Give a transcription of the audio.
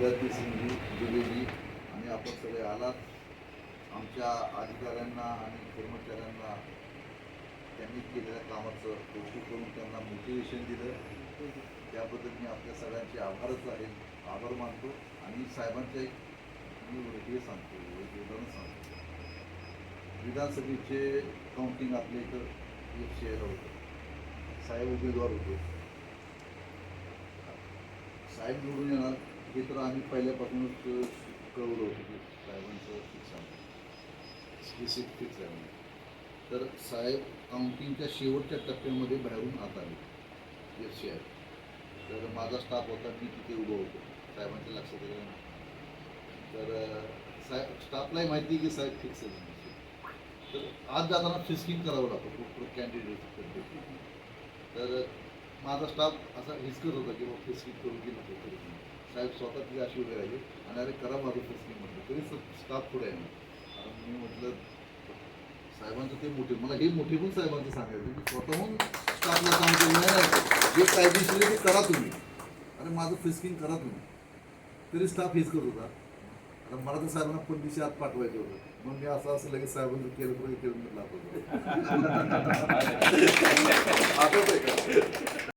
गर्दी सिंगजी दिलेली आणि आपण सगळे आलात. आमच्या अधिकाऱ्यांना आणि कर्मचाऱ्यांना त्यांनी केलेल्या कामाचं कौतुक करून त्यांना मोटिवेशन दिलं. त्याबद्दल मी आपल्या सगळ्यांचे आभारच आहे, आभार मानतो. आणि साहेबांच्या एक मी हे सांगतो, उदाहरण सांगतो. विधानसभेचे काउंटिंग आपल्या इथं एक शेअर होतं. साहेब उमेदवार होते. साहेब निवडून येणार हे तर आम्ही पहिल्यापासूनच कळवलं होतं की साहेबांचं फिक्स आहे, ही सीट फिक्स आहे. तर साहेब काउंटिंगच्या शेवटच्या टप्प्यामध्ये बाहेरून आत आले एफ सी आय. तर माझा स्टाफ होता, मी तिथे उभं होतो. साहेबांच्या लक्षात आलं नाही. तर साहेब स्टाफलाही माहिती की साहेब फिक्स आहे. तर आज जाताना फिस्किंग करावं लागतं कॅन्डिडेट. तर माझा स्टाफ असा हिसकत होता की बाबा फिस्किंग करू की नको करू. साहेब स्वतः तिथे अशी उभे राहिले आणि अरे करा माझं फिस्किंग म्हटलं. तरी स्टाफ पुढे आहे ना. आता मी म्हटलं साहेबांचं ते मोठे, मला हे मोठे पण साहेबांचं सांगायचं की स्वतःहून स्टाफला सांगतो नाही, जे कायदेशीर आहे ते करा तुम्ही, अरे माझं फिस्किंग करा तुम्ही. तरी स्टाफ हेच करत होता. आता मला तर साहेबांना परदेशी आत पाठवायचं होतं. मग मी असं लगेच साहेबांचं केलं म्हटलं आठवतं. आठवतंय का?